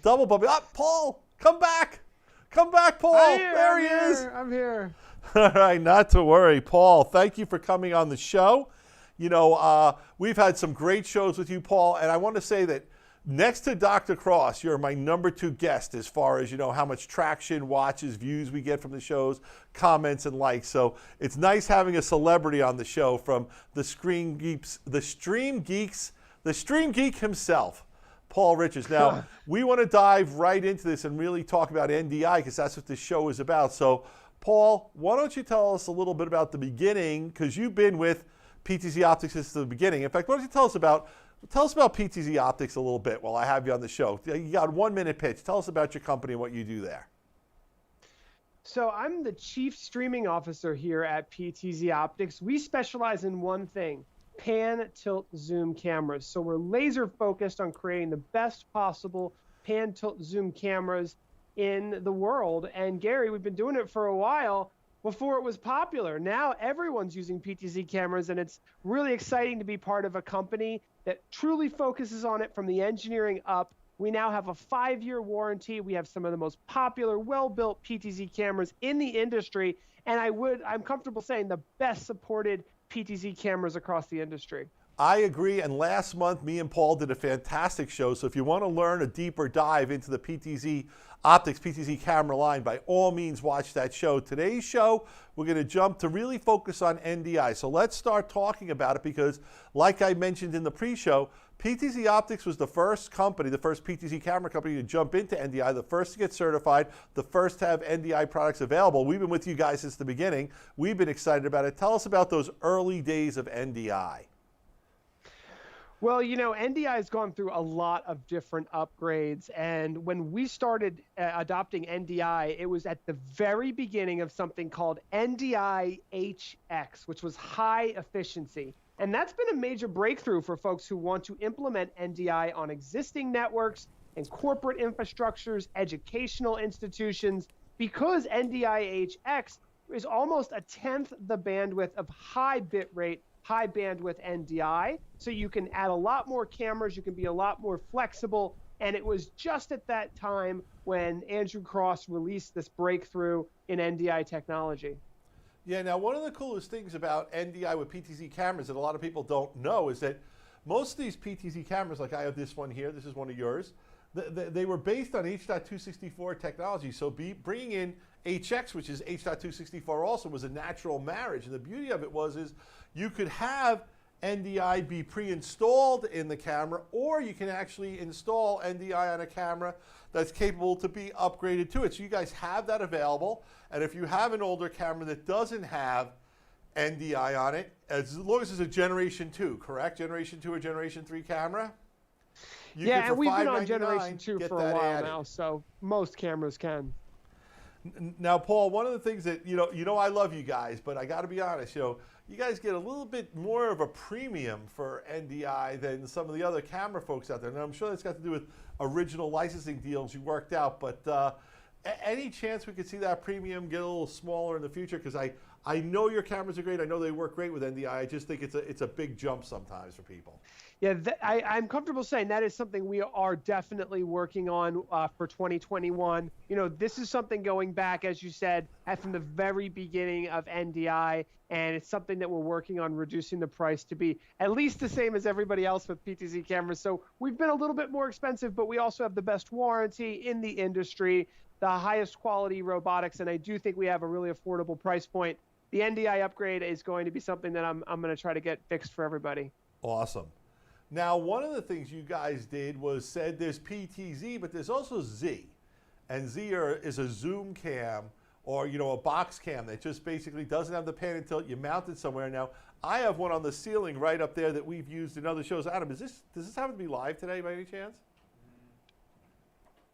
Double bumping. Ah, Paul, come back. Come back, Paul. There he is. I'm here. All right, not to worry. Paul, thank you for coming on the show. You know, we've had some great shows with you, Paul, and I want to say that next to Dr. Cross, you're my #2 guest as far as, you know, how much traction, watches, views we get from the shows, comments, and likes. So it's nice having a celebrity on the show from the Stream Geek himself, Paul Richards. Now, we want to dive right into this and really talk about NDI because that's what this show is about. So, Paul, why don't you tell us a little bit about the beginning, because you've been with PTZOptics since the beginning. In fact, why don't you tell us about PTZOptics a little bit while I have you on the show. You got a 1-minute pitch. Tell us about your company and what you do there. So I'm the Chief Streaming Officer here at PTZOptics. We specialize in one thing: pan, tilt, zoom cameras. So we're laser focused on creating the best possible pan, tilt, zoom cameras in the world. And Gary, we've been doing it for a while before it was popular. Now everyone's using PTZ cameras, and it's really exciting to be part of a company that truly focuses on it from the engineering up. We now have a 5-year warranty. We have some of the most popular, well-built PTZ cameras in the industry, and I'm comfortable saying the best supported PTZ cameras across the industry. I agree, and last month me and Paul did a fantastic show, so if you want to learn a deeper dive into the PTZOptics PTZ camera line, by all means watch that show. Today's show, we're going to jump to really focus on NDI. So let's start talking about it because, like I mentioned in the pre-show, PTZOptics was the first company, the first PTZ camera company to jump into NDI, the first to get certified, the first to have NDI products available. We've been with you guys since the beginning. We've been excited about it. Tell us about those early days of NDI. Well, you know, NDI has gone through a lot of different upgrades. And when we started adopting NDI, it was at the very beginning of something called NDI HX, which was high efficiency. And that's been a major breakthrough for folks who want to implement NDI on existing networks and corporate infrastructures, educational institutions, because NDI HX is almost 1/10 the bandwidth of high bitrate, high bandwidth NDI. So you can add a lot more cameras, you can be a lot more flexible. And it was just at that time when Andrew Cross released this breakthrough in NDI technology. Yeah, now one of the coolest things about NDI with PTZ cameras that a lot of people don't know is that most of these PTZ cameras, like I have this one here, this is one of yours, they were based on H.264 technology. So bringing in HX, which is H.264 also, was a natural marriage. And the beauty of it is you could have NDI be pre-installed in the camera, or you can actually install NDI on a camera that's capable to be upgraded to it. So you guys have that available. And if you have an older camera that doesn't have NDI on it, as long as it's a Generation 2, correct? Generation 2 or Generation 3 camera? Yeah, and we've been on Generation 2 for a while now, so most cameras can. Now, Paul, one of the things that, you know I love you guys, but I got to be honest, you guys get a little bit more of a premium for NDI than some of the other camera folks out there. And I'm sure that's got to do with original licensing deals you worked out, but any chance we could see that premium get a little smaller in the future? Because I know your cameras are great. I know they work great with NDI. I just think it's a big jump sometimes for people. Yeah, I'm comfortable saying that is something we are definitely working on for 2021. You know, this is something going back, as you said, from the very beginning of NDI, and it's something that we're working on reducing the price to be at least the same as everybody else with PTZ cameras. So we've been a little bit more expensive, but we also have the best warranty in the industry, the highest quality robotics, and I do think we have a really affordable price point. The NDI upgrade is going to be something that I'm going to try to get fixed for everybody. Awesome. Now, one of the things you guys did was said there's PTZ, but there's also Z. And Z is a zoom cam, or a box cam that just basically doesn't have the pan and tilt. You mount it somewhere. Now, I have one on the ceiling right up there that we've used in other shows. Adam, does this happen to be live today by any chance?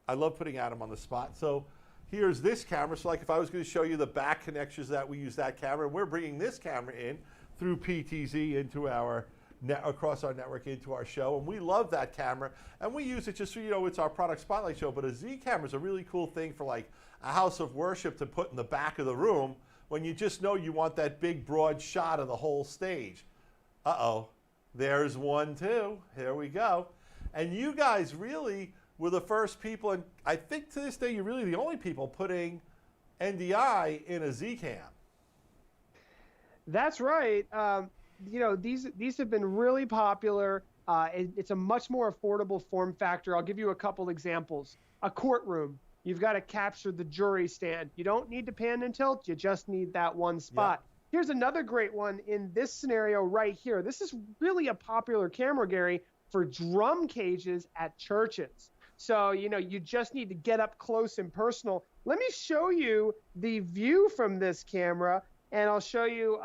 I love putting Adam on the spot. So here's this camera. So like if I was going to show you the back connections that we use that camera, and we're bringing this camera in through PTZ into across our network into our show, and we love that camera, and we use it just so it's our product spotlight show. But a Z camera is a really cool thing for like a house of worship to put in the back of the room when you just know you want that big broad shot of the whole stage. There's one too. Here we go. And you guys really were the first people, and I think to this day you're really the only people putting NDI in a ZCam. That's right. You know, these have been really popular. It's a much more affordable form factor. I'll give you a couple examples. A courtroom, you've got to capture the jury stand. You don't need to pan and tilt. You just need that one spot. Yep. Here's another great one in this scenario right here. This is really a popular camera, Gary, for drum cages at churches. So, you know, you just need to get up close and personal. Let me show you the view from this camera, and I'll show you,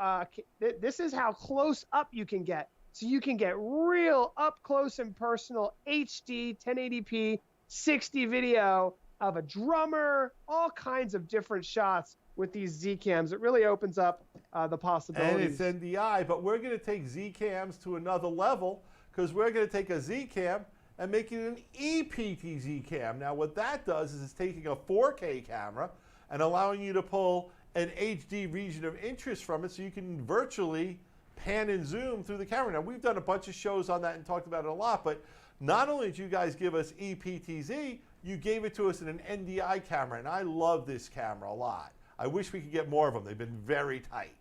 this is how close up you can get. So you can get real up close and personal HD 1080p 60 video of a drummer, all kinds of different shots with these ZCams. It really opens up the possibilities. And it's NDI, but we're going to take ZCams to another level because we're going to take a ZCam and make it an EPTZ cam. Now what that does is it's taking a 4K camera and allowing you to pull an HD region of interest from it so you can virtually pan and zoom through the camera. Now we've done a bunch of shows on that and talked about it a lot, but not only did you guys give us EPTZ, you gave it to us in an NDI camera, and I love this camera a lot. I wish we could get more of them. They've been very tight.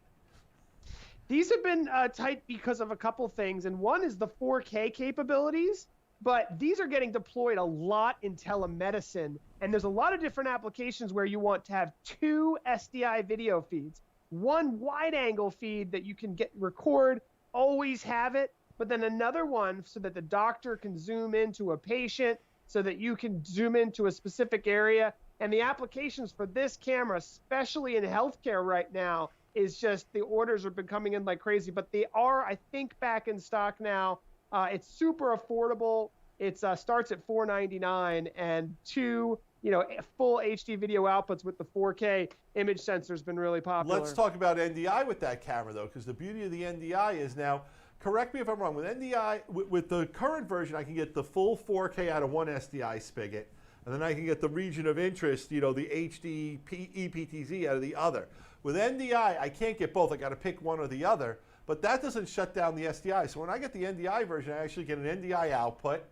These have been tight because of a couple things, and one is the 4K capabilities, but these are getting deployed a lot in telemedicine, and there's a lot of different applications where you want to have two SDI video feeds. One wide angle feed that you can record, always have it, but then another one so that the doctor can zoom into a patient, so that you can zoom into a specific area. And the applications for this camera, especially in healthcare right now, is just the orders have been coming in like crazy, but they are, I think, back in stock now. It's super affordable. It starts at $499, and two, you know, full HD video outputs with the 4K image sensor has been really popular. Let's talk about NDI with that camera, though, because the beauty of the NDI is now, correct me if I'm wrong, with NDI, with the current version, I can get the full 4K out of one SDI spigot, and then I can get the region of interest, you know, the HD EPTZ out of the other. With NDI, I can't get both. I got to pick one or the other, but that doesn't shut down the SDI. So when I get the NDI version, I actually get an NDI output,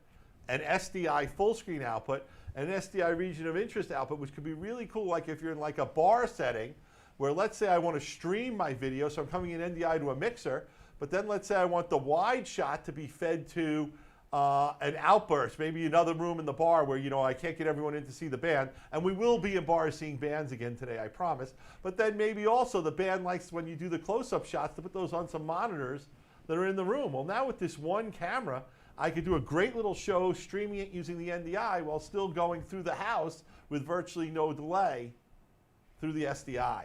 an SDI full screen output, an SDI region of interest output, which could be really cool, like if you're in like a bar setting, where let's say I want to stream my video, so I'm coming in NDI to a mixer, but then let's say I want the wide shot to be fed to an outburst, maybe another room in the bar where, you know, I can't get everyone in to see the band, and we will be in bars seeing bands again today, I promise. But then maybe also the band likes, when you do the close-up shots, to put those on some monitors that are in the room. Well, now with this one camera, I could do a great little show streaming it using the NDI while still going through the house with virtually no delay through the SDI.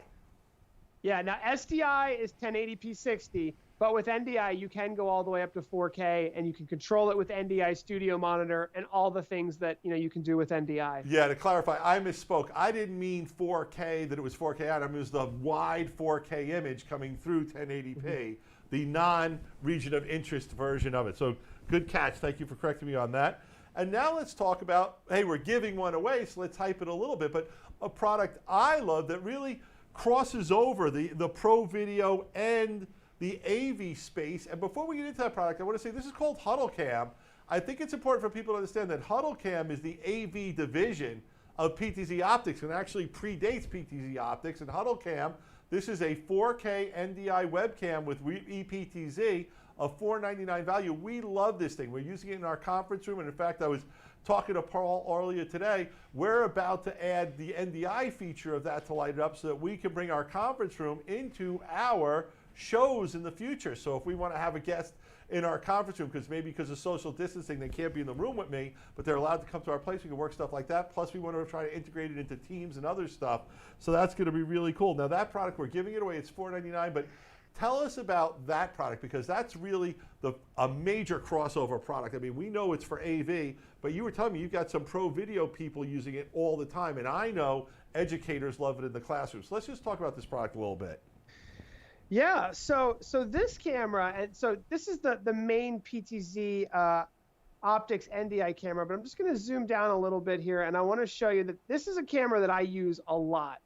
Yeah, now SDI is 1080p 60, but with NDI you can go all the way up to 4K, and you can control it with NDI Studio Monitor and all the things that, you know, you can do with NDI. Yeah, to clarify, I misspoke. I didn't mean 4K, that it was 4K out. I mean it was the wide 4K image coming through 1080p, the non-region of interest version of it. So good catch. Thank you for correcting me on that. And now let's talk about, hey, we're giving one away, so let's hype it a little bit, but a product I love that really crosses over the pro video and the AV space. And before we get into that product, I want to say this is called Huddlecam. I think it's important for people to understand that Huddlecam is the AV division of PTZOptics and actually predates PTZOptics. And Huddlecam, this is a 4K NDI webcam with EPTZ, a $499 value. We love this thing. We're using it in our conference room, and in fact, I was talking to Paul earlier today. We're about to add the NDI feature of that to light it up so that we can bring our conference room into our shows in the future. So if we want to have a guest in our conference room, because of social distancing, they can't be in the room with me, but they're allowed to come to our place, we can work stuff like that. Plus we want to try to integrate it into Teams and other stuff. So that's going to be really cool. Now that product, we're giving it away. It's $499, but tell us about that product, because that's really a major crossover product. I mean, we know it's for AV, but you were telling me you've got some pro video people using it all the time, and I know educators love it in the classroom. So let's just talk about this product a little bit. Yeah, so this camera, and so this is the main PTZ Optics NDI camera, but I'm just going to zoom down a little bit here, and I want to show you that this is a camera that I use a lot.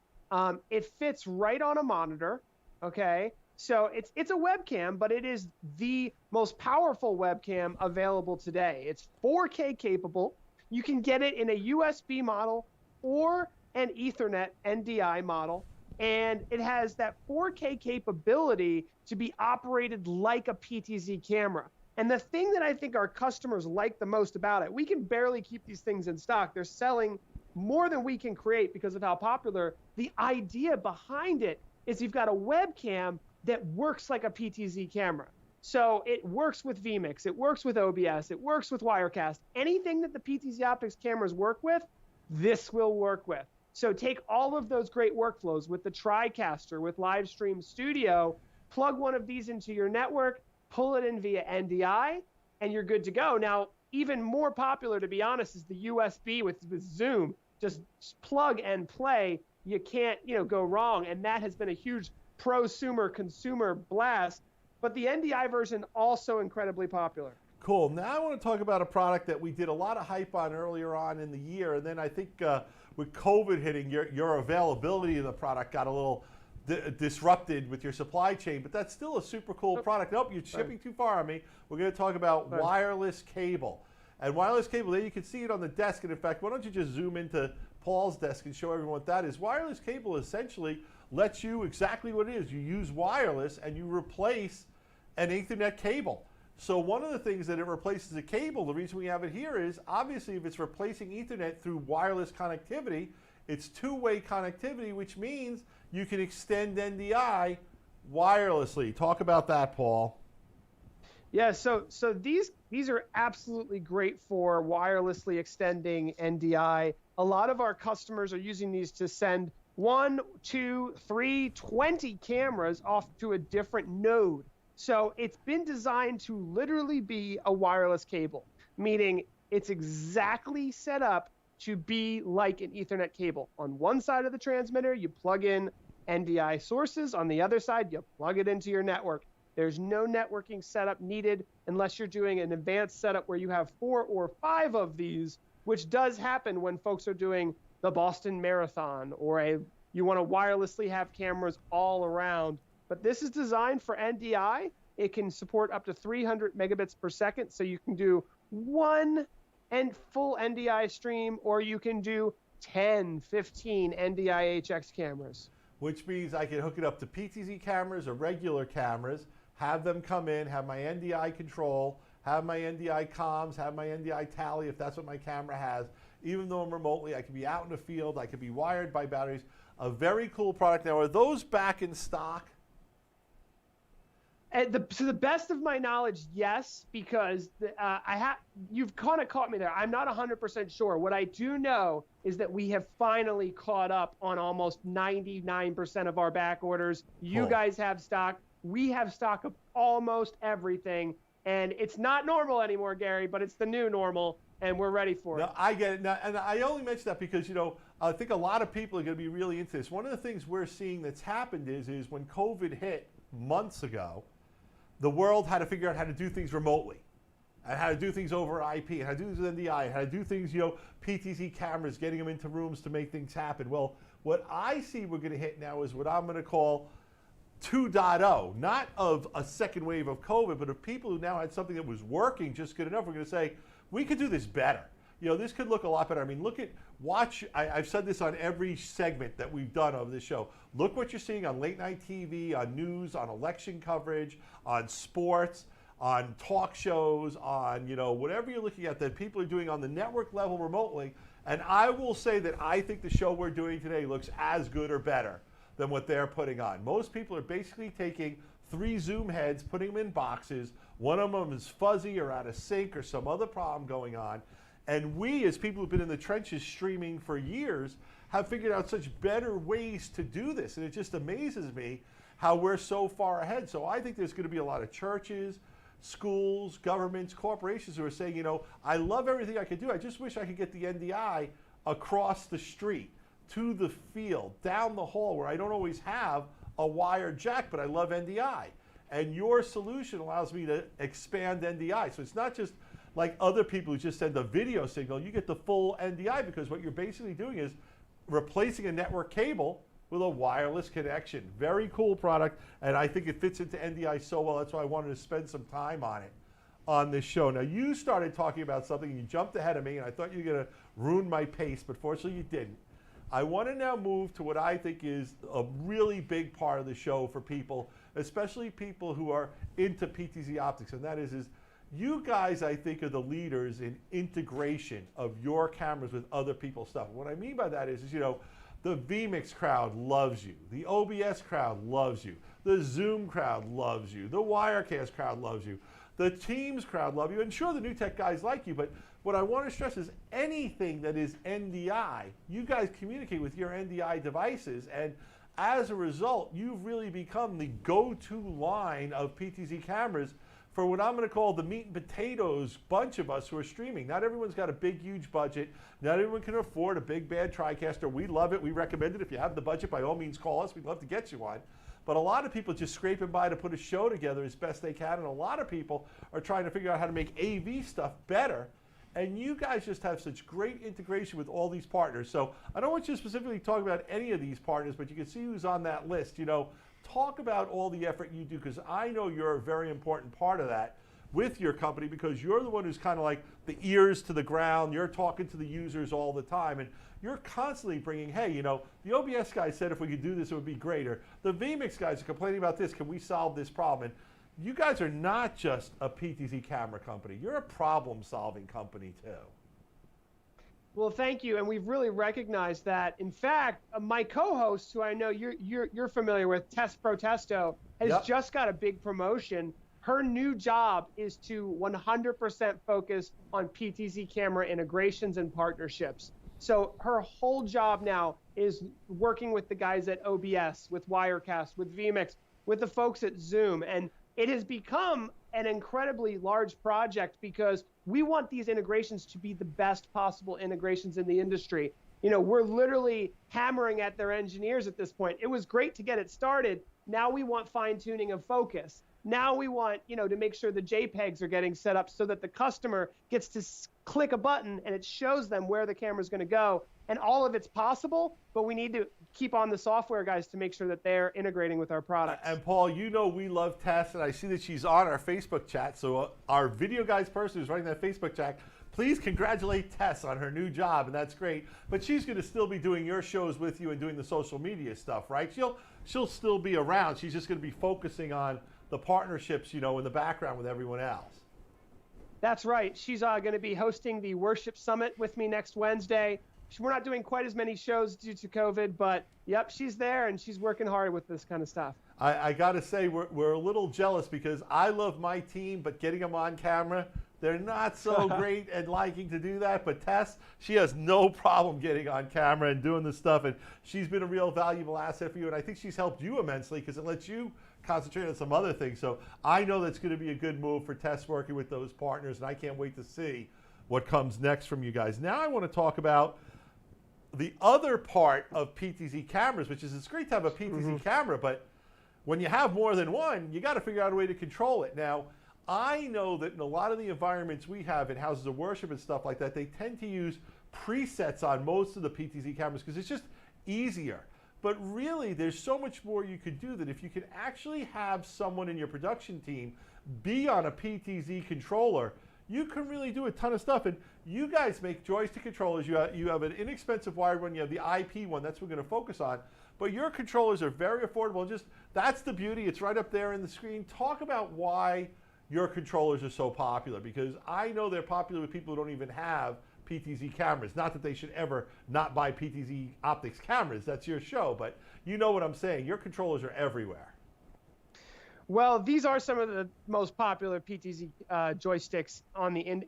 It fits right on a monitor, okay? So it's a webcam, but it is the most powerful webcam available today. It's 4K capable. You can get it in a USB model or an Ethernet NDI model, and it has that 4K capability to be operated like a PTZ camera. And the thing that I think our customers like the most about it, we can barely keep these things in stock. They're selling more than we can create because of how popular. The idea behind it is you've got a webcam that works like a PTZ camera. So it works with vMix, it works with OBS, it works with Wirecast. Anything that the PTZOptics cameras work with, this will work with. So take all of those great workflows with the TriCaster, with Livestream Studio, plug one of these into your network, pull it in via NDI, and you're good to go. Now, even more popular, to be honest, is the USB with Zoom. Just plug and play. You can't, go wrong. And that has been a huge prosumer consumer blast. But the NDI version also incredibly popular. Cool. Now I want to talk about a product that we did a lot of hype on earlier on in the year, and then I think with COVID hitting, your availability of the product got a little disrupted with your supply chain, but that's still a super cool product. Nope, you're shipping too far on me. We're going to talk about wireless cable. And wireless cable, there you can see it on the desk, and in fact, why don't you just zoom into Paul's desk and show everyone what that is. Wireless cable essentially lets you exactly what it is. You use wireless and you replace an Ethernet cable. So one of the things that it replaces a cable, the reason we have it here is, obviously if it's replacing Ethernet through wireless connectivity, it's two-way connectivity, which means you can extend NDI wirelessly. Talk about that, Paul. Yeah, so these are absolutely great for wirelessly extending NDI. A lot of our customers are using these to send 1, 2, 3, 20 cameras off to a different node. So it's been designed to literally be a wireless cable, meaning it's exactly set up to be like an Ethernet cable. On one side of the transmitter, you plug in NDI sources. On the other side, you plug it into your network. There's no networking setup needed unless you're doing an advanced setup where you have 4 or 5 of these, which does happen when folks are doing the Boston Marathon, or you want to wirelessly have cameras all around. But this is designed for NDI. It can support up to 300 megabits per second, so you can do one full NDI stream, or you can do 10, 15 NDI HX cameras. Which means I can hook it up to PTZ cameras or regular cameras, have them come in, have my NDI control, have my NDI comms, have my NDI tally if that's what my camera has. Even though I'm remotely, I can be out in the field, I can be wired by batteries. A very cool product. Now, are those back in stock? To the best of my knowledge, yes, because you've kind of caught me there. I'm not 100% sure. What I do know is that we have finally caught up on almost 99% of our back orders. You guys have stock. We have stock of almost everything. And it's not normal anymore, Gary, but it's the new normal, and we're ready for it. No, I get it. Now, and I only mention that because, I think a lot of people are going to be really into this. One of the things we're seeing that's happened is when COVID hit months ago, the world had to figure out how to do things remotely, and how to do things over IP, and how to do things with NDI, and how to do things, PTZ cameras, getting them into rooms to make things happen. Well, what I see we're going to hit now is what I'm going to call 2.0, not of a second wave of COVID, but of people who now had something that was working just good enough. We're going to say, we could do this better. This could look a lot better. I mean, I've said this on every segment that we've done of this show. Look what you're seeing on late night TV, on news, on election coverage, on sports, on talk shows, on, whatever you're looking at that people are doing on the network level remotely. And I will say that I think the show we're doing today looks as good or better than what they're putting on. Most people are basically taking 3 Zoom heads, putting them in boxes. One of them is fuzzy or out of sync or some other problem going on. And we, as people who've been in the trenches streaming for years, have figured out such better ways to do this. And it just amazes me how we're so far ahead. So I think there's going to be a lot of churches, schools, governments, corporations who are saying, I love everything I could do. I just wish I could get the NDI across the street, to the field, down the hall, where I don't always have a wired jack, but I love NDI. And your solution allows me to expand NDI. So it's not just like other people who just send a video signal. You get the full NDI, because what you're basically doing is replacing a network cable with a wireless connection. Very cool product, and I think it fits into NDI so well. That's why I wanted to spend some time on it. on this show. Now, you started talking about something, and you jumped ahead of me, and I thought you were going to ruin my pace, but fortunately you didn't. I want to now move to what I think is a really big part of the show for people, especially people who are into PTZOptics, and that is you guys, I think, are the leaders in integration of your cameras with other people's stuff. What I mean by that is you know, the vMix crowd loves you. The OBS crowd loves you. The Zoom crowd loves you. The Wirecast crowd loves you. The Teams crowd love you. And sure, the new tech guys like you, but what I want to stress is anything that is NDI, you guys communicate with your NDI devices, and as a result, you've really become the go-to line of PTZ cameras for what I'm going to call the meat and potatoes bunch of us who are streaming. Not everyone's got a big, huge budget. Not everyone can afford a big, bad TriCaster. We love it. We recommend it. If you have the budget, by all means, call us. We'd love to get you one. But a lot of people just scraping by to put a show together as best they can, and a lot of people are trying to figure out how to make AV stuff better. And you guys just have such great integration with all these partners. So I don't want you to specifically talk about any of these partners, but you can see who's on that list. You know, talk about all the effort you do, because I know you're a very important part of that with your company, because you're the one who's kind of like the ears to the ground. You're talking to the users all the time, and you're constantly bringing, hey, you know, the OBS guy said if we could do this, it would be great. Or the vMix guys are complaining about this. Can we solve this problem? And you guys are not just a PTZ camera company. You're a problem-solving company, too. Well, thank you, and we've really recognized that. In fact, my co-host, who I know you're familiar with, Tess Protesto, has just got a big promotion. Her new job is to 100% focus on PTZ camera integrations and partnerships. So her whole job now is working with the guys at OBS, with Wirecast, with vMix, with the folks at Zoom, and it has become an incredibly large project because we want these integrations to be the best possible integrations in the industry. You know, we're literally hammering at their engineers at this point. It was great to get it started. Now we want fine-tuning of focus. Now we want, you know, to make sure the JPEGs are getting set up so that the customer gets to click a button and it shows them where the camera is going to go. And all of it's possible, but we need to keep on the software guys to make sure that they're integrating with our products. And Paul, you know we love Tess, and I see that she's on our Facebook chat. So our Video Guys person who's running that Facebook chat, please congratulate Tess on her new job, and that's great. But she's going to still be doing your shows with you and doing the social media stuff, right? She'll still be around. She's just going to be focusing on the partnerships, you know, in the background with everyone else. That's right. She's going to be hosting the Worship Summit with me next Wednesday. We're not doing quite as many shows due to COVID, but yep, she's there and she's working hard with this kind of stuff. I got to say, we're a little jealous because I love my team, but getting them on camera, they're not so great at liking to do that. But Tess, she has no problem getting on camera and doing this stuff, and she's been a real valuable asset for you, and I think she's helped you immensely because it lets you concentrate on some other things. So I know that's going to be a good move for Tess working with those partners, and I can't wait to see what comes next from you guys. Now I want to talk about the other part of PTZ cameras, which is it's great to have a PTZ camera, but when you have more than one, you got to figure out a way to control it. Now, I know that in a lot of the environments we have in houses of worship and stuff like that, they tend to use presets on most of the PTZ cameras because it's just easier. But really, there's so much more you could do that if you could actually have someone in your production team be on a PTZ controller, you can really do a ton of stuff. And you guys make joystick controllers. You have an inexpensive wired one. You have the IP one. That's what we're going to focus on. But your controllers are very affordable. And just that's the beauty. It's right up there in the screen. Talk about why your controllers are so popular, because I know they're popular with people who don't even have PTZ cameras. Not that they should ever not buy PTZOptics cameras. That's your show. But you know what I'm saying. Your controllers are everywhere. Well, these are some of the most popular PTZ joysticks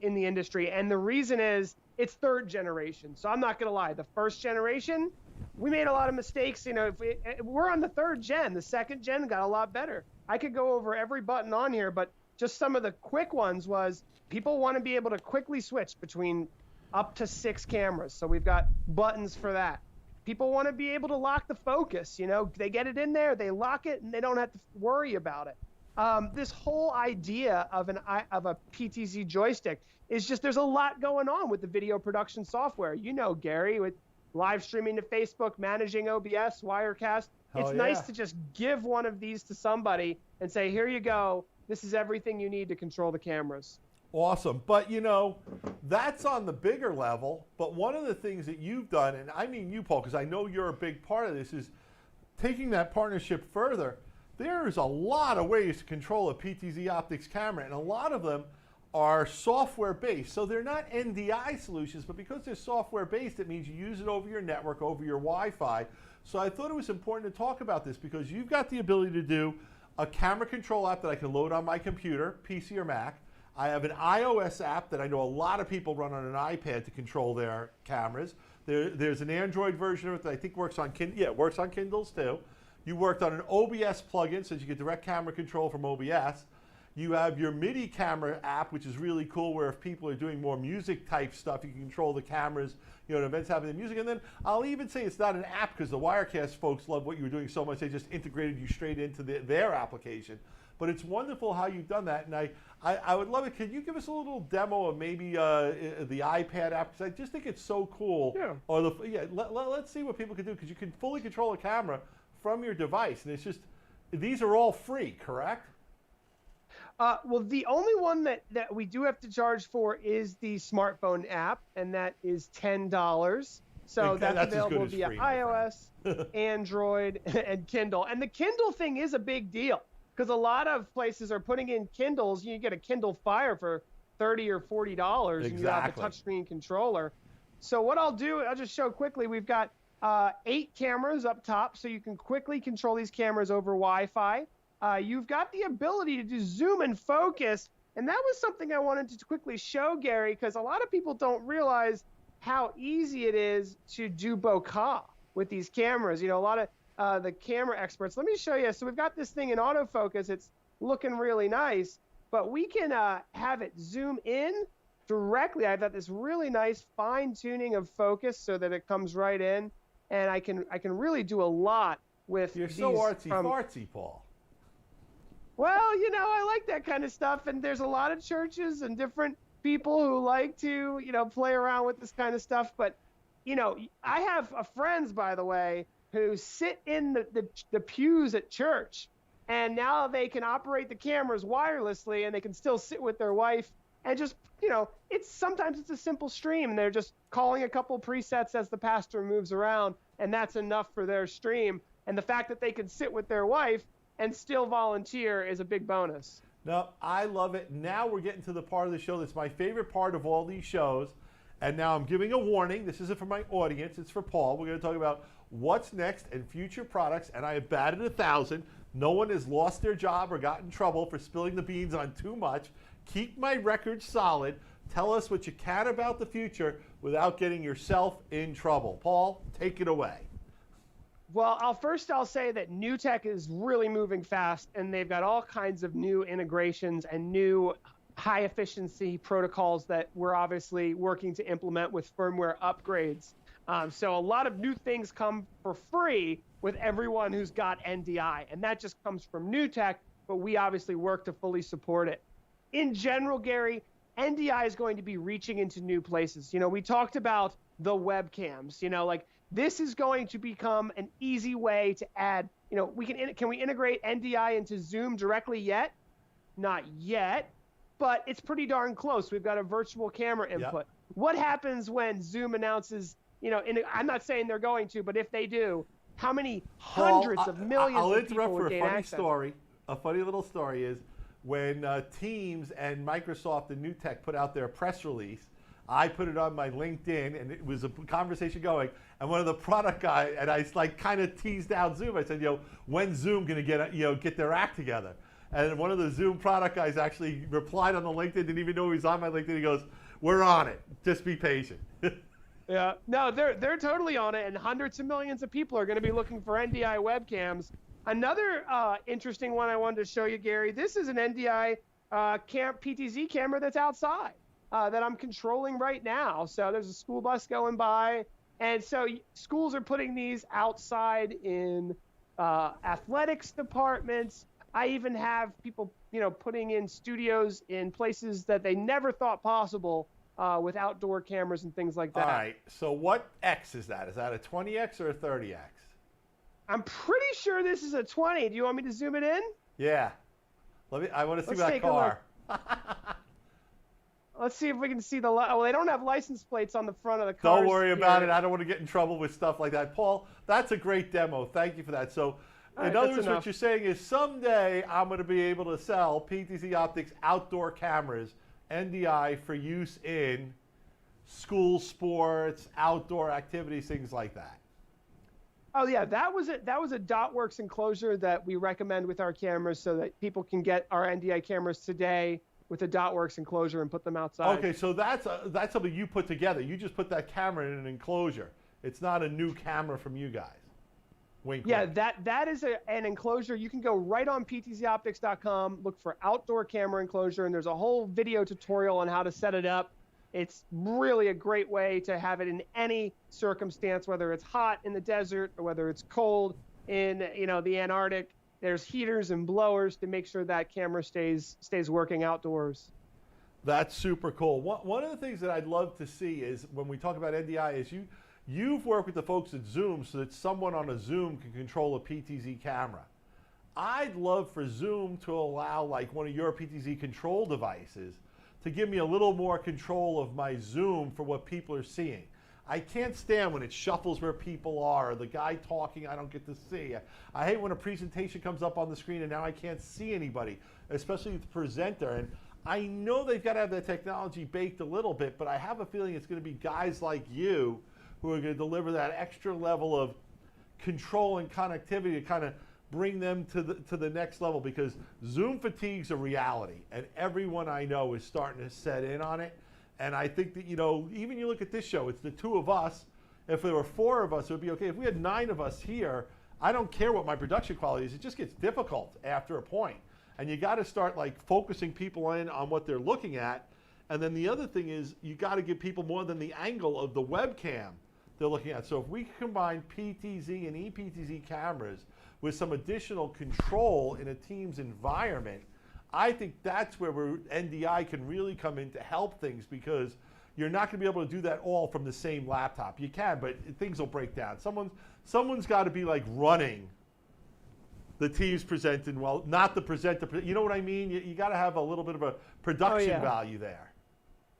in the industry, and the reason is it's third generation. So I'm not going to lie, the first generation, we made a lot of mistakes. You know, we're on the third gen. The second gen got a lot better. I could go over every button on here, but just some of the quick ones was people want to be able to quickly switch between up to 6 cameras. So we've got buttons for that. People want to be able to lock the focus. You know, they get it in there, they lock it, and they don't have to worry about it. This whole idea of a PTZ joystick is just, there's a lot going on with the video production software. You know, Gary, with live streaming to Facebook, managing OBS, Wirecast. It's nice to just give one of these to somebody and say, here you go. This is everything you need to control the cameras. Awesome. But, you know, that's on the bigger level. But one of the things that you've done, and I mean you, Paul, because I know you're a big part of this, is taking that partnership further. There's a lot of ways to control a PTZOptics camera, and a lot of them are software-based. So they're not NDI solutions, but because they're software-based, it means you use it over your network, over your Wi-Fi. So I thought it was important to talk about this because you've got the ability to do a camera control app that I can load on my computer, PC or Mac. I have an iOS app that I know a lot of people run on an iPad to control their cameras. There's an Android version of it that I think works on Kindle. Yeah, it works on Kindles too. You worked on an OBS plugin so you get direct camera control from OBS. You have your MIDI camera app, which is really cool, where if people are doing more music type stuff, you can control the cameras, you know, events having the music. And then I'll even say it's not an app because the Wirecast folks love what you were doing so much, they just integrated you straight into their application. But it's wonderful how you've done that, and I would love it. Can you give us a little demo of maybe the iPad app? Because I just think it's so cool. Yeah. Or let's see what people can do, because you can fully control a camera from your device, and it's just, these are all free, correct? Well, the only one that we do have to charge for is the smartphone app, and that is $10. So that's available via iOS, Android, and Kindle. And the Kindle thing is a big deal because a lot of places are putting in Kindles. You get a Kindle Fire for $30 or $40, and you have a touchscreen controller. So what I'll do, I'll just show quickly. We've got 8 cameras up top, so you can quickly control these cameras over Wi-Fi. You've got the ability to do zoom and focus, and that was something I wanted to quickly show, Gary, because a lot of people don't realize how easy it is to do bokeh with these cameras. You know, a lot of the camera experts. Let me show you. So we've got this thing in autofocus. It's looking really nice, but we can have it zoom in directly. I've got this really nice fine tuning of focus so that it comes right in, and I can really do a lot with. You're so artsy-fartsy, Paul. Well, you know, I like that kind of stuff, and there's a lot of churches and different people who like to, you know, play around with this kind of stuff. But, you know, I have friends, by the way, who sit in the pews at church, and now they can operate the cameras wirelessly, and they can still sit with their wife and just, you know, sometimes it's a simple stream, and they're just calling a couple presets as the pastor moves around, and that's enough for their stream. And the fact that they can sit with their wife and still volunteer is a big bonus. No, I love it. Now we're getting to the part of the show that's my favorite part of all these shows. And now I'm giving a warning. This isn't for my audience. It's for Paul. We're going to talk about what's next and future products. And I have batted 1,000. No one has lost their job or got in trouble for spilling the beans on too much. Keep my record solid. Tell us what you can about the future without getting yourself in trouble. Paul, take it away. Well, I'll say that new tech is really moving fast, and they've got all kinds of new integrations and new high-efficiency protocols that we're obviously working to implement with firmware upgrades. So a lot of new things come for free with everyone who's got NDI, and that just comes from new tech, but we obviously work to fully support it. In general, Gary, NDI is going to be reaching into new places. You know, we talked about the webcams, you know, like, this is going to become an easy way to add, you know, can we integrate NDI into Zoom directly yet? Not yet, but it's pretty darn close. We've got a virtual camera input. Yep. What happens when Zoom announces, you know, I'm not saying they're going to, but if they do, how many hundreds of millions of people would gain access? A funny little story is when Teams and Microsoft and New Tech put out their press release, I put it on my LinkedIn, and it was a conversation going. And one of the product guys, and I like kind of teased out Zoom. I said, you know, when's Zoom going to get their act together? And one of the Zoom product guys actually replied on the LinkedIn, didn't even know he was on my LinkedIn. He goes, "We're on it. Just be patient." Yeah, no, they're totally on it, and hundreds of millions of people are going to be looking for NDI webcams. Another interesting one I wanted to show you, Gary. This is an NDI PTZ camera that's outside. That I'm controlling right now. So there's a school bus going by, and so schools are putting these outside in athletics departments. I even have people, you know, putting in studios in places that they never thought possible with outdoor cameras and things like that. All right. So what X is that? Is that a 20X or a 30X? I'm pretty sure this is a 20. Do you want me to zoom it in? Yeah. I want to see that car. let's see if we can see the. Oh, they don't have license plates on the front of the car. Don't worry about it. I don't want to get in trouble with stuff like that. Paul, that's a great demo. Thank you for that. So, in other words, what you're saying is someday I'm going to be able to sell PTZOptics outdoor cameras, NDI, for use in school sports, outdoor activities, things like that. Oh yeah, that was a DotWorks enclosure that we recommend with our cameras so that people can get our NDI cameras today with a DotWorks enclosure and put them outside. Okay, so that's something you put together. You just put that camera in an enclosure. It's not a new camera from you guys. Wink, yeah, wink. that is an enclosure. You can go right on PTZOptics.com, look for outdoor camera enclosure, and there's a whole video tutorial on how to set it up. It's really a great way to have it in any circumstance, whether it's hot in the desert or whether it's cold in the Antarctic. There's heaters and blowers to make sure that camera stays working outdoors. That's super cool. One of the things that I'd love to see is when we talk about NDI is you've worked with the folks at Zoom so that someone on a Zoom can control a PTZ camera. I'd love for Zoom to allow like one of your PTZ control devices to give me a little more control of my Zoom for what people are seeing. I can't stand when it shuffles where people are, or the guy talking I don't get to see. I hate when a presentation comes up on the screen and now I can't see anybody, especially the presenter. And I know they've got to have the technology baked a little bit, but I have a feeling it's going to be guys like you who are going to deliver that extra level of control and connectivity to kind of bring them to the next level, because Zoom fatigue's a reality and everyone I know is starting to set in on it. And I think that, even you look at this show, it's the two of us. If there were 4 of us, it would be okay. If we had 9 of us here, I don't care what my production quality is. It just gets difficult after a point. And you got to start like focusing people in on what they're looking at. And then the other thing is you got to give people more than the angle of the webcam they're looking at. So if we combine PTZ and EPTZ cameras with some additional control in a team's environment, I think that's where NDI can really come in to help things, because you're not going to be able to do that all from the same laptop. You can, but things will break down. Someone's got to be like running the team's presenting, well, not the presenter. You know what I mean? You got to have a little bit of a production value there.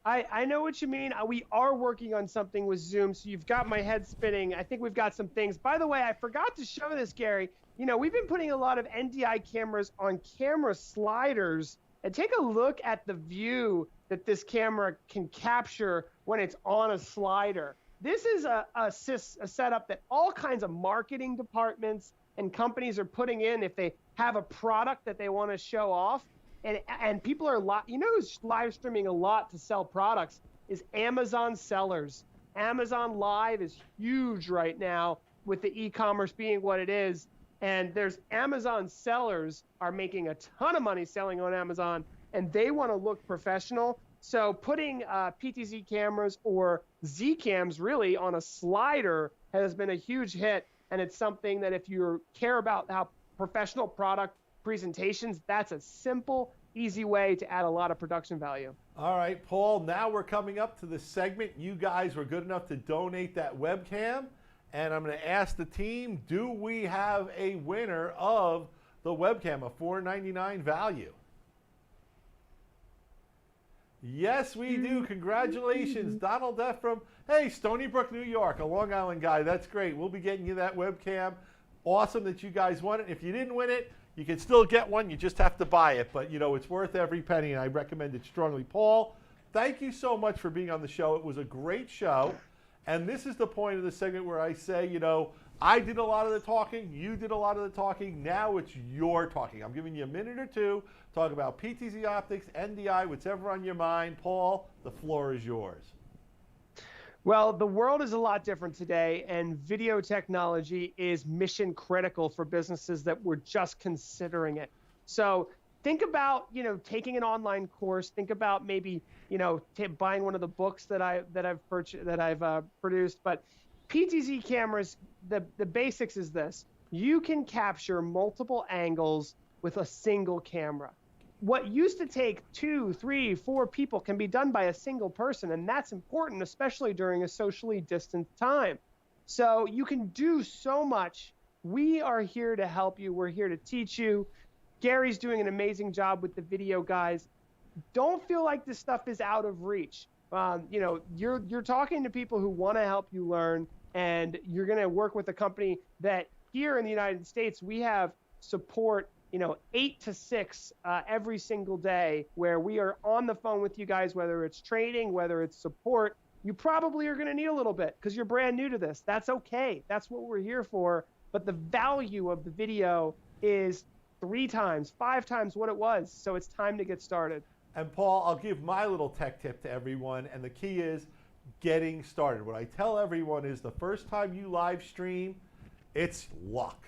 I know what you mean. We are working on something with Zoom, so you've got my head spinning. I think we've got some things. By the way, I forgot to show this, Gary. We've been putting a lot of NDI cameras on camera sliders, and take a look at the view that this camera can capture when it's on a slider. This is a setup that all kinds of marketing departments and companies are putting in if they have a product that they want to show off. And people are who's live streaming a lot to sell products is Amazon sellers. Amazon Live is huge right now with the e-commerce being what it is. And there's Amazon sellers are making a ton of money selling on Amazon, and they want to look professional. So putting PTZ cameras or ZCams really on a slider has been a huge hit. And it's something that if you care about how professional product presentations, that's a simple, easy way to add a lot of production value. All right, Paul, now we're coming up to the segment. You guys were good enough to donate that webcam, and I'm going to ask the team, do we have a winner of the webcam, a $4.99 value? Yes, we do. Congratulations, Donald F. from, Stony Brook, New York, a Long Island guy. That's great. We'll be getting you that webcam. Awesome that you guys won it. If you didn't win it, you can still get one. You just have to buy it. But, it's worth every penny, and I recommend it strongly. Paul, thank you so much for being on the show. It was a great show. And this is the point of the segment where I say, I did a lot of the talking. You did a lot of the talking. Now it's your talking. I'm giving you a minute or two to talk about PTZOptics, NDI, whatever on your mind. Paul, the floor is yours. Well, the world is a lot different today, and video technology is mission critical for businesses that were just considering it. So think about, taking an online course. Think about maybe, buying one of the books that I've produced. But PTZ cameras, the basics is this: you can capture multiple angles with a single camera. What used to take 2, 3, 4 people can be done by a single person, and that's important, especially during a socially distanced time. So you can do so much. We are here to help you. We're here to teach you. Gary's doing an amazing job with the video guys. don't feel like this stuff is out of reach. You know, you're talking to people who want to help you learn, and you're going to work with a company that here in the United States, we have support, you know, 8 to 6 every single day, where we are on the phone with you guys, whether it's training, whether it's support. You probably are going to need a little bit because you're brand new to this. That's okay. That's what we're here for. But the value of the video is 3 times, 5 times what it was. So it's time to get started. And Paul, I'll give my little tech tip to everyone, and the key is getting started. What I tell everyone is the first time you live stream, it's luck.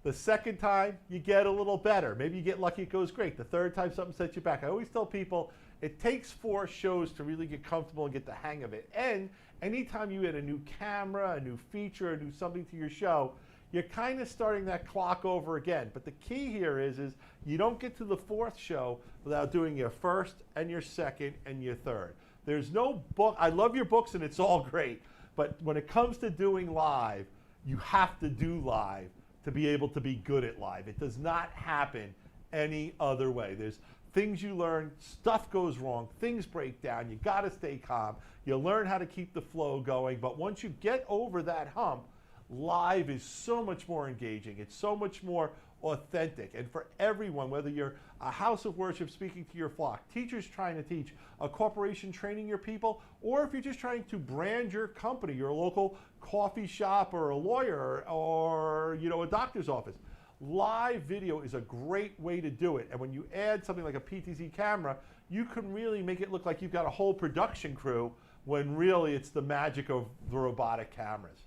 The second time, you get a little better. Maybe you get lucky, it goes great. The third time, something sets you back. I always tell people it takes 4 shows to really get comfortable and get the hang of it. And anytime you add a new camera, a new feature, or do something to your show, you're kind of starting that clock over again. But the key here is you don't get to the 4th show without doing your 1st and your 2nd and your 3rd. There's no book. I love your books and it's all great. But when it comes to doing live, you have to do live to be able to be good at live. It does not happen any other way. There's things you learn, stuff goes wrong, things break down, you gotta stay calm, you learn how to keep the flow going, but once you get over that hump, live is so much more engaging, it's so much more authentic. And for everyone, whether you're a house of worship speaking to your flock, teachers trying to teach, a corporation training your people, or if you're just trying to brand your company, your local coffee shop or a lawyer or you know, a doctor's office, live video is a great way to do it. And when you add something like a PTZ camera, you can really make it look like you've got a whole production crew when really it's the magic of the robotic cameras.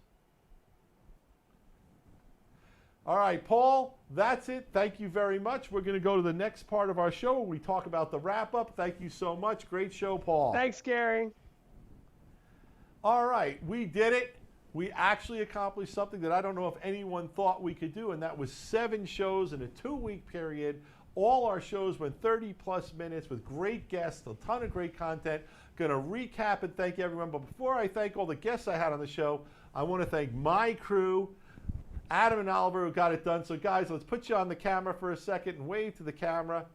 All right, Paul, that's it. Thank you very much. We're going to go to the next part of our show where we talk about the wrap-up. Thank you so much. Great show, Paul. Thanks, Gary. All right, we did it. We actually accomplished something that I don't know if anyone thought we could do, and that was 7 shows in a 2-week period. All our shows went 30-plus minutes with great guests, a ton of great content. Going to recap and thank everyone. But before I thank all the guests I had on the show, I want to thank my crew, Adam and Oliver, who got it done. So guys, let's put you on the camera for a second and wave to the camera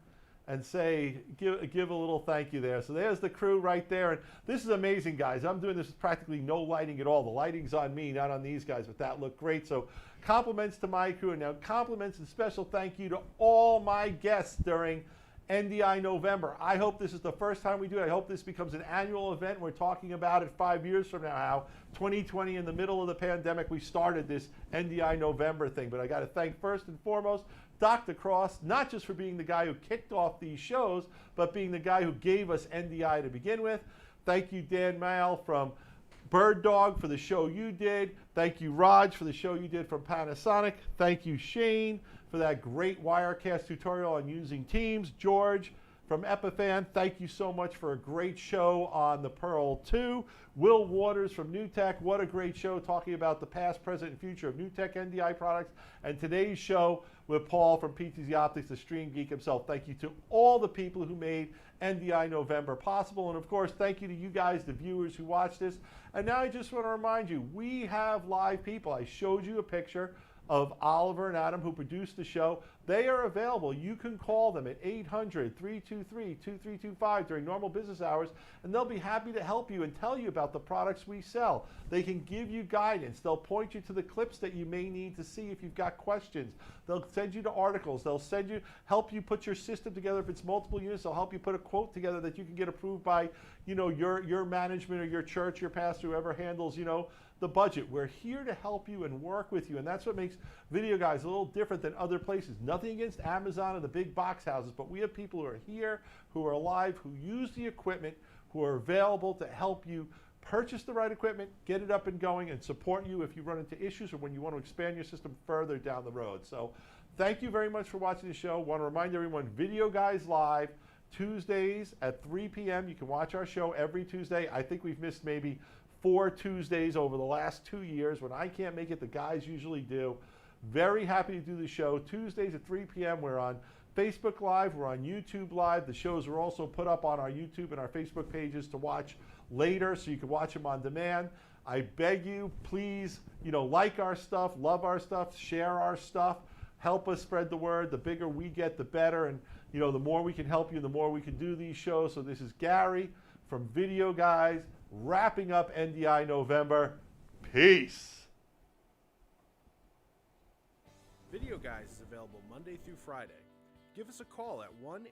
and say, give a little thank you there. So there's the crew right there. And this is amazing, guys. I'm doing this with practically no lighting at all. The lighting's on me, not on these guys, but that looked great. So compliments to my crew. And now compliments and special thank you to all my guests during NDI November. I hope this is the first time we do it. I hope this becomes an annual event. We're talking about it 5 years from now, how 2020, in the middle of the pandemic, we started this NDI November thing. But I got to thank first and foremost Dr. Cross, not just for being the guy who kicked off these shows, but being the guy who gave us NDI to begin with. Thank you, Dan Mal from Bird Dog, for the show you did. Thank you, Raj, for the show you did from Panasonic. Thank you, Shane, for that great Wirecast tutorial on using Teams. George from Epiphan, thank you so much for a great show on the Pearl 2. Will Waters from NewTek, what a great show talking about the past, present, and future of NewTek NDI products. And today's show with Paul from PTZOptics, the Stream Geek himself. Thank you to all the people who made NDI November possible. And of course, thank you to you guys, the viewers who watched this. And now I just want to remind you, we have live people. I showed you a picture of Oliver and Adam, who produced the show. They are available. You can call them at 800-323-2325 during normal business hours, and they'll be happy to help you and tell you about the products we sell. They can give you guidance. They'll point you to the clips that you may need to see if you've got questions. They'll send you to articles. They'll help you put your system together. If it's multiple units, they'll help you put a quote together that you can get approved by, you know, your management or your church, your pastor, whoever handles, you know, the budget. We're here to help you and work with you, and that's what makes Videoguys a little different than other places. Nothing against Amazon and the big box houses, but we have people who are here, who are alive, who use the equipment, who are available to help you purchase the right equipment, get it up and going, and support you if you run into issues or when you want to expand your system further down the road. So thank you very much for watching the show. Want to remind everyone, Videoguys Live, Tuesdays at 3 p.m. You can watch our show every Tuesday. I think we've missed maybe 4 Tuesdays over the last 2 years. When I can't make it, the guys usually do. Very happy to do the show. Tuesdays at 3 p.m. We're on Facebook Live. We're on YouTube Live. The shows are also put up on our YouTube and our Facebook pages to watch later, so you can watch them on demand. I beg you, please, you know, like our stuff, love our stuff, share our stuff, help us spread the word. The bigger we get, the better. And You know, the more we can help you, the more we can do these shows. So this is Gary from Video Guys, wrapping up NDI November. Peace. Video Guys is available Monday through Friday. Give us a call at 1